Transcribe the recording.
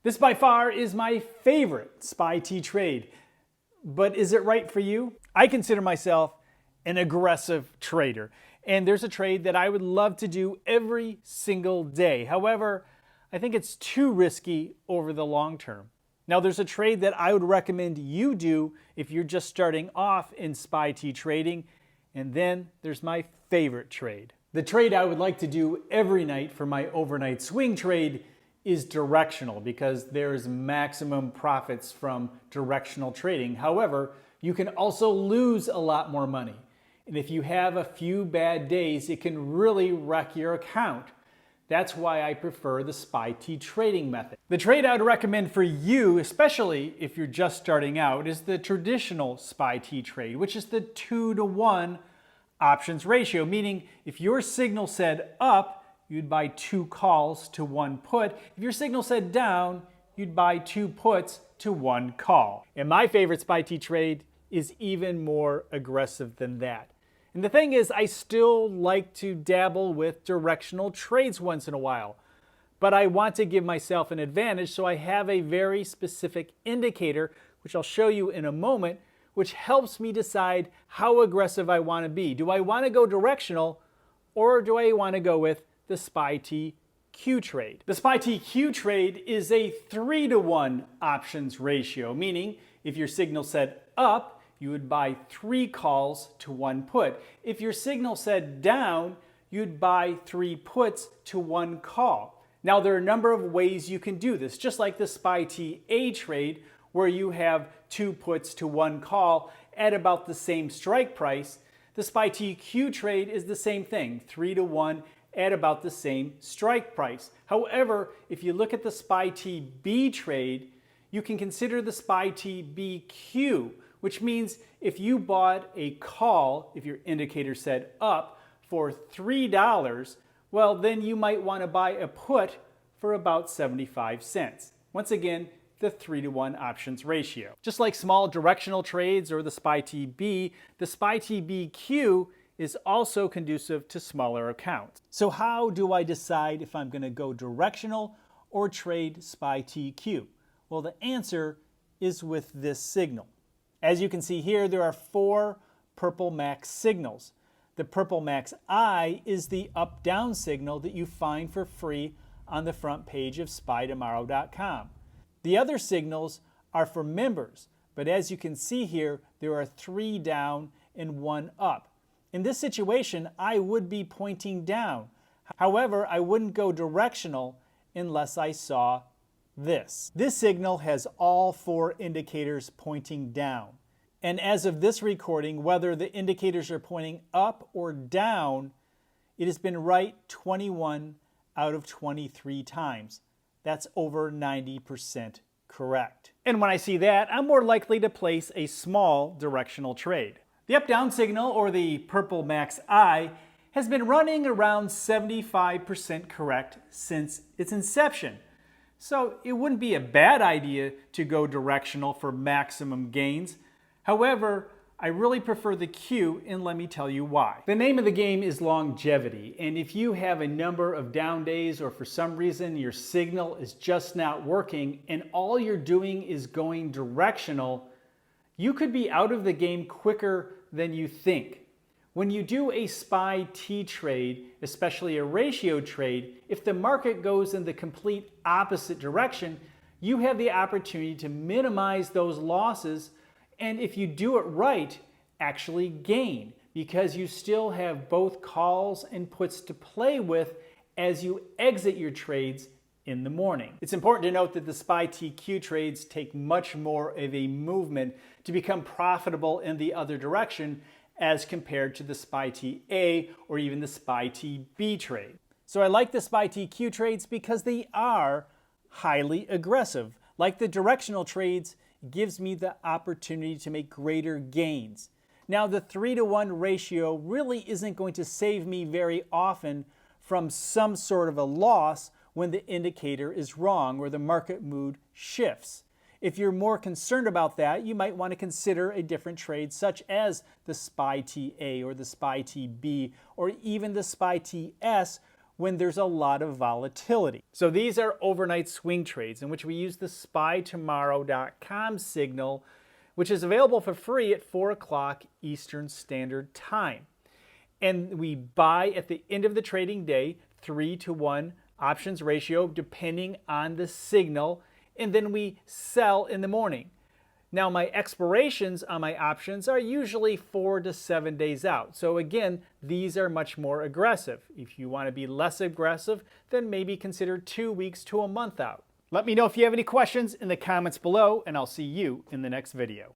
This by far is my favorite SPY T trade, but is it right for you? I consider myself an aggressive trader, and there's a trade that I would love to do every single day. However, I think it's too risky over the long term. Now, there's a trade that I would recommend you do if you're just starting off in SPY T trading, and then there's my favorite trade. The trade I would like to do every night for my overnight swing trade is directional, because there's maximum profits from directional trading. However, you can also lose a lot more money. And if you have a few bad days, it can really wreck your account. That's why I prefer the SPY T trading method. The trade I would recommend for you, especially if you're just starting out, is the traditional SPY T trade, which is the 2-to-1 options ratio, meaning if your signal said up, you'd buy 2 calls to 1 put. If your signal said down, you'd buy 2 puts to 1 call. And my favorite SPY T trade is even more aggressive than that. And the thing is, I still like to dabble with directional trades once in a while, but I want to give myself an advantage, so I have a very specific indicator, which I'll show you in a moment, which helps me decide how aggressive I want to be. Do I want to go directional, or do I want to go with the SPY T Q trade? The SPY T Q trade is a 3-to-1 options ratio, meaning if your signal said up, you would buy 3 calls to 1 put. If your signal said down, you'd buy 3 puts to 1 call. Now, there are a number of ways you can do this, just like the SPY T A trade, where you have 2 puts to 1 call at about the same strike price. The SPY T Q trade is the same thing, 3-to-1 at about the same strike price. However, if you look at the SPY T B trade, you can consider the SPY T B Q, which means if you bought a call, if your indicator said up, for $3, well, then you might want to buy a put for about 75 cents. Once again, the 3-to-1 options ratio. Just like small directional trades or the SPY T B, the SPY T B Q is also conducive to smaller accounts. So how do I decide if I'm going to go directional or trade SPY T Q? Well, the answer is with this signal. As you can see here, there are 4 purple max signals. The purple max I is the up-down signal that you find for free on the front page of spytomorrow.com. The other signals are for members, but as you can see here, there are 3 down and 1 up. In this situation, I would be pointing down. However, I wouldn't go directional unless I saw this. This signal has all 4 indicators pointing down. And as of this recording, whether the indicators are pointing up or down, it has been right 21 out of 23 times. That's over 90% correct. And when I see that, I'm more likely to place a small directional trade. The up-down signal, or the purple max I, has been running around 75% correct since its inception. So it wouldn't be a bad idea to go directional for maximum gains. However, I really prefer the Q, and let me tell you why. The name of the game is longevity, and if you have a number of down days, or for some reason your signal is just not working and all you're doing is going directional, you could be out of the game quicker than you think. When you do a SPY T trade, especially a ratio trade, if the market goes in the complete opposite direction, you have the opportunity to minimize those losses, and if you do it right, actually gain, because you still have both calls and puts to play with as you exit your trades in the morning. It's important to note that the SPY T Q trades take much more of a movement to become profitable in the other direction as compared to the SPY T A or even the SPY T B trade. So I like the SPY T Q trades because they are highly aggressive. Like the directional trades, it gives me the opportunity to make greater gains. Now, the 3-to-1 ratio really isn't going to save me very often from some sort of a loss when the indicator is wrong or the market mood shifts. If you're more concerned about that, you might want to consider a different trade such as the SPY T A or the SPY T B or even the SPY T S, when there's a lot of volatility. So these are overnight swing trades in which we use the spytomorrow.com signal, which is available for free at 4 o'clock Eastern Standard Time. And we buy at the end of the trading day, 3-to-1 options ratio depending on the signal, and then we sell in the morning. Now my expirations on my options are usually 4 to 7 days out. So again, these are much more aggressive. If you want to be less aggressive, then maybe consider 2 weeks to a month out. Let me know if you have any questions in the comments below, and I'll see you in the next video.